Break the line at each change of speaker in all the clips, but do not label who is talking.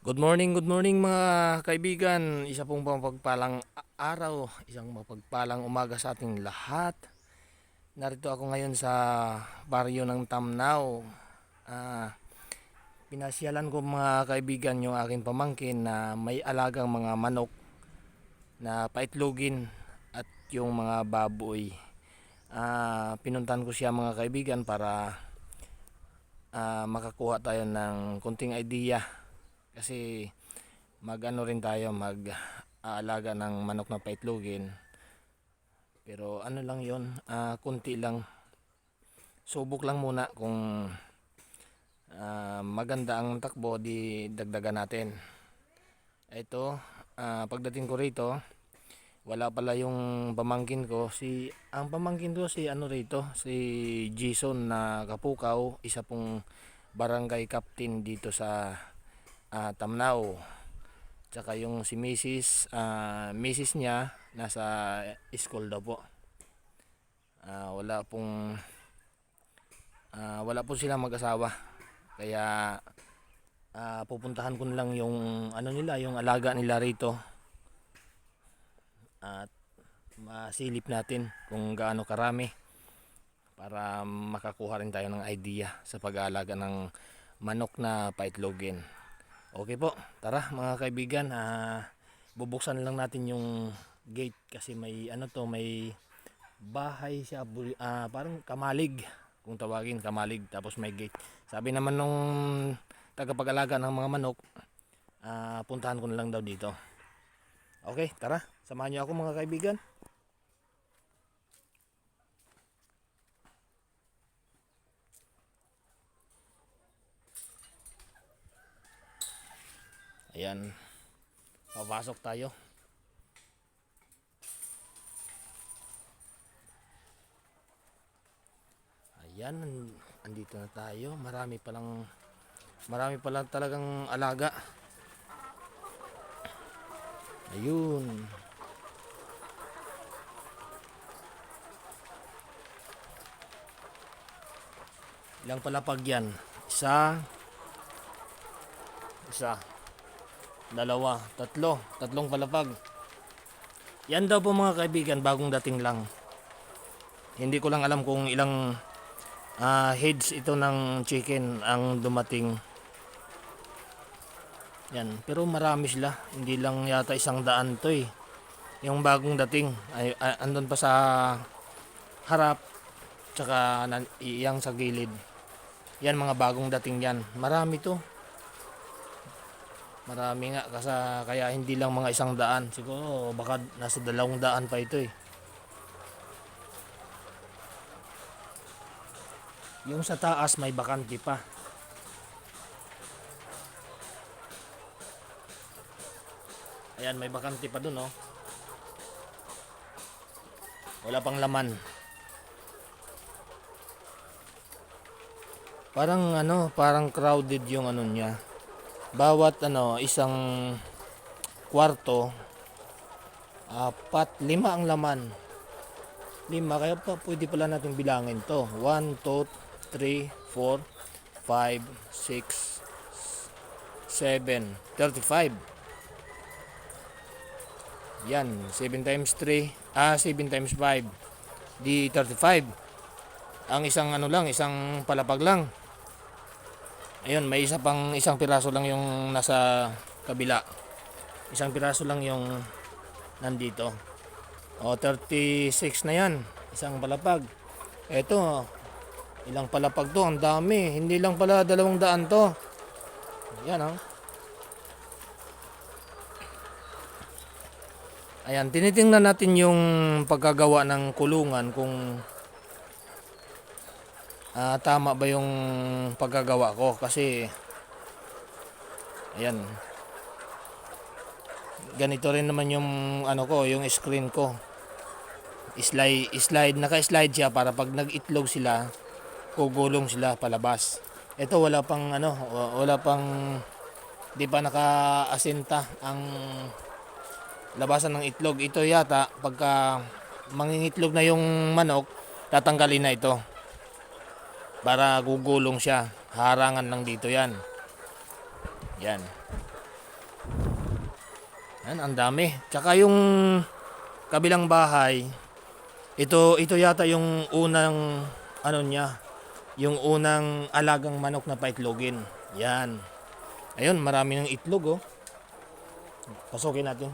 Good morning mga kaibigan. Isa pong mapagpalang araw, isang mapagpalang umaga sa ating lahat. Narito ako ngayon sa baryo ng Tamnao. Pinasyalan ko mga kaibigan yung aking pamangkin na may alagang mga manok na paitlogin at yung mga baboy. Pinuntan ko siya mga kaibigan para makakuha tayo ng konting idea. Kasi mag-ano rin tayo, mag-aalaga ng manok na paitlogin. Pero ano lang yon, kunti lang. Subok lang muna kung maganda ang takbo, di dagdagan natin. Ito, pagdating ko rito, wala pala yung pamangkin ko. Ang pamangkin ko si ano rito, si Jason na Kapukaw, isa pong barangay captain dito sa Tamnao. Tsaka yung si Mrs. niya nasa school daw po. Wala po silang mag-asawa. Kaya pupuntahan ko lang yung ano nila, yung alaga nila rito. At masilip natin kung gaano karami para makakuha rin tayo ng idea sa pag-aalaga ng manok na paitlogin. Okay po, tara mga kaibigan, bubuksan lang natin yung gate kasi may may bahay siya, parang kamalig kung tawagin, kamalig, tapos may gate. Sabi naman nung tagapag-alaga ng mga manok, puntahan ko na lang daw dito. Okay, tara, samahan niyo ako mga kaibigan. Ayan, papasok tayo. Ayan, andito na tayo. Marami palang talagang alaga. Ayun. Ilang palapag yan? Isa, dalawa, tatlong palapag. Yan daw po mga kaibigan, bagong dating lang. Hindi ko lang alam kung ilang heads ito ng chicken ang dumating. Yan, pero marami sila. Hindi lang yata 100 to eh. Yung bagong dating ay andun pa sa harap, tsaka iyang sa gilid. Yan mga bagong dating yan. Marami to. Marami nga kaya hindi lang mga 100. Siguro baka nasa 200 pa ito eh. Yung sa taas may bakante pa. Ayan, may bakante pa dun oh. Wala pang laman. Parang crowded yung ano niya. Bawat isang kwarto, 5 ang laman. 5, kaya pwede pala natin bilangin to. 1, 2, 3, 4, 5, 6, 7, 35. Yan, 7 times 3, 7 times 5, di 35. Ang isang isang palapag lang. Ayun, may isang piraso lang yung nasa kabila. Isang piraso lang yung nandito. 36 na yan. Isang palapag. Eto, ilang palapag to? Ang dami. Hindi lang pala 200 to. Yan oh. Ayan, tinitingnan natin yung pagkagawa ng kulungan kung tama ba yung pagkagawa ko kasi ayan, ganito rin naman yung yung screen ko, naka-slide siya para pag nag-itlog sila gugulong sila palabas. Ito wala pang di pa naka-asinta ang labasan ng itlog. Ito yata pagka mangingitlog na yung manok, tatanggalin na ito para gugulong siya. Harangan lang dito yan. Yan. Yan, ang dami. Tsaka yung kabilang bahay, ito yata yung unang ano niya, yung unang alagang manok na paitlogin. Yan. Ayun, marami ng itlog oh. Pasukin natin.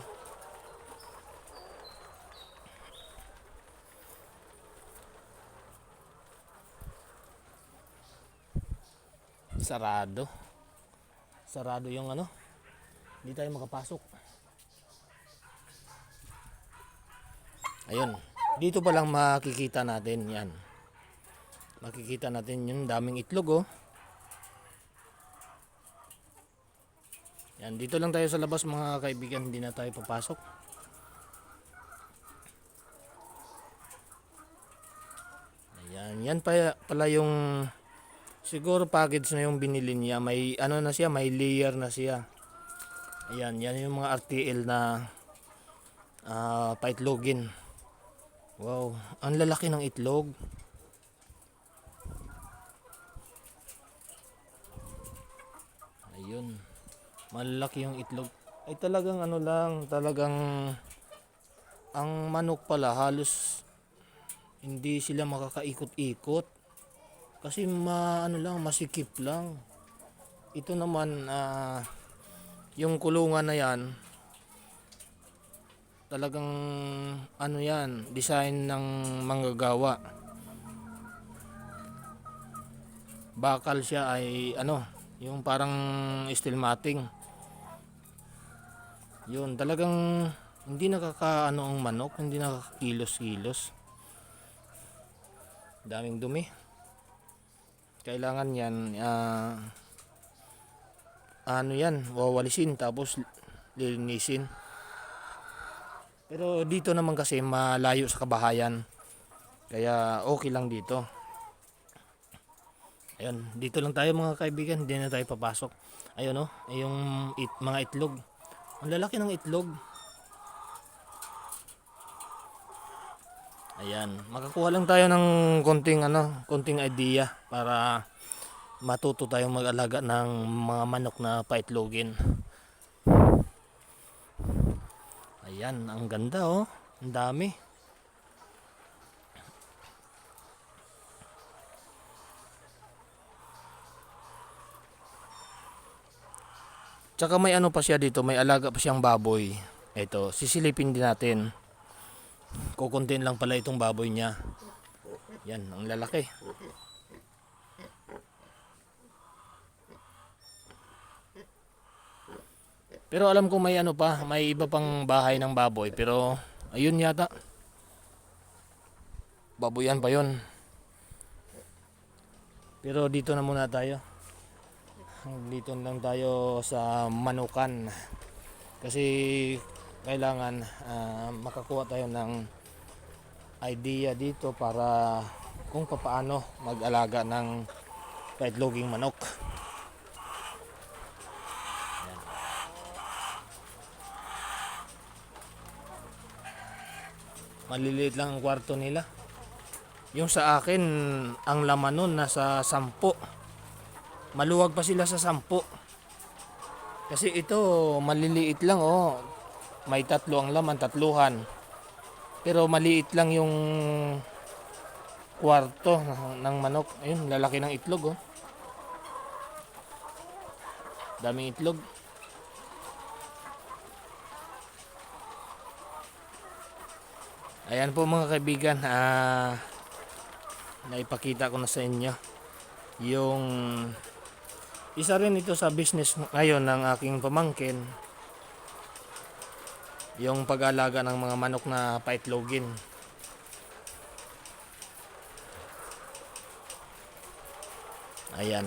Sarado. Sarado yung ano. Hindi tayo makapasok. Ayun. Dito pa lang makikita natin yan. Makikita natin yung daming itlog oh. Yan, dito lang tayo sa labas mga kaibigan, hindi na tayo papasok. Ayan, yan pala yung siguro package na yung binili niya. May ano na siya, may layer na siya. Ayan, yan yung mga RTL na paitlogin. Wow, ang lalaki ng itlog. Ayun. Malaki yung itlog. Ay talagang ano lang, talagang ang manok pala halos hindi sila makakaikot-ikot. Kasi ano lang, masikip lang. Ito naman yung kulungan na yan, talagang ano yan, design ng manggagawa. Bakal siya ay ano, yung parang steel matting. Yun, talagang hindi nakakaano ang manok, hindi nakakakilos-kilos. Daming dumi. Kailangan yan, ano yan, wawalisin tapos lilinisin. Pero dito naman kasi malayo sa kabahayan. Kaya okay lang dito. Ayun, dito lang tayo mga kaibigan, hindi na tayo papasok. Ayun oh, yung mga itlog. Ang lalaki ng itlog. Ayan, makakuha lang tayo ng konting idea para matuto tayong mag-alaga ng mga manok na paitlogin. Ayan, ang ganda oh. Ang dami. Tsaka may ano pa siya dito, may alaga pa siyang baboy. Ito, sisilipin din natin. Kukuntin lang pala itong baboy niya. Yan, ang lalaki. Pero alam ko may ano pa, may iba pang bahay ng baboy. Pero ayun yata. Baboyan pa yun. Pero dito na muna tayo. Dito lang tayo sa manukan. Kasi kailangan makakuha tayo ng idea dito para kung paano mag-alaga ng paitloging manok. Ayan. Maliliit lang ang kwarto nila. Yung sa akin, ang laman nun nasa 10. Maluwag pa sila sa 10. Kasi ito maliliit lang oh. May 3 ang laman, 3. Pero maliit lang yung kwarto ng manok. Ayun, lalaki ng itlog oh. Daming itlog. Ayan po mga kaibigan, naipakita ko na sa inyo yung isa rin ito sa business ngayon ng aking pamangkin, yung pag-alaga ng mga manok na paitlogin. Ayan,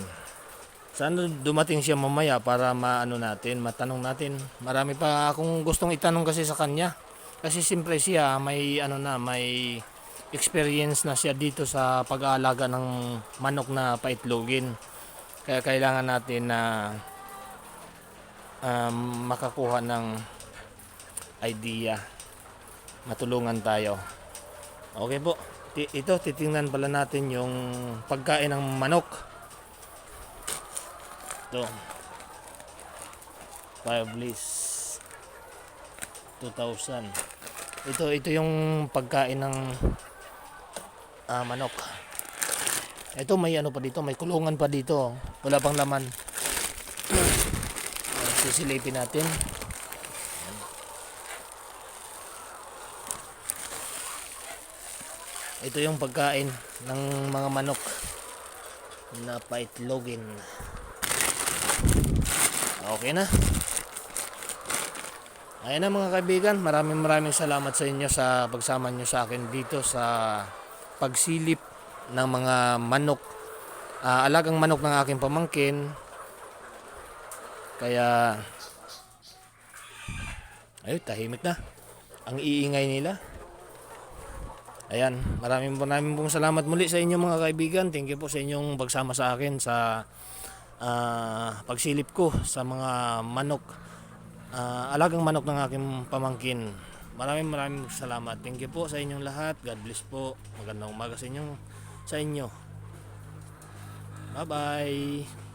sana dumating siya mamaya para matanong natin. Marami pa akong gustong itanong kasi sa kanya, kasi siyempre siya may experience na siya dito sa pag-aalaga ng manok na paitlogin. Kaya kailangan natin na makakuha ng idea, matulungan tayo. Okay po, ito titingnan pala natin yung pagkain ng manok. Ito, fire bliss. 2,000. Ito yung pagkain ng manok. Ito may ano pa dito, may kulungan pa dito. Wala pang laman. Sisilipin natin. Ito yung pagkain ng mga manok na paitlogin. Okay na. Ayan na mga kaibigan, maraming salamat sa inyo sa pagsama nyo sa akin dito sa pagsilip ng mga manok. Alagang manok ng aking pamangkin. Kaya ay tahimik na. Ang iingay nila. Ayan, maraming pong salamat muli sa inyo mga kaibigan. Thank you po sa inyong pagsama sa akin sa pagsilip ko sa mga manok, alagang manok ng aking pamangkin. Maraming salamat. Thank you po sa inyong lahat. God bless po. Magandang umaga sa inyo. Bye bye.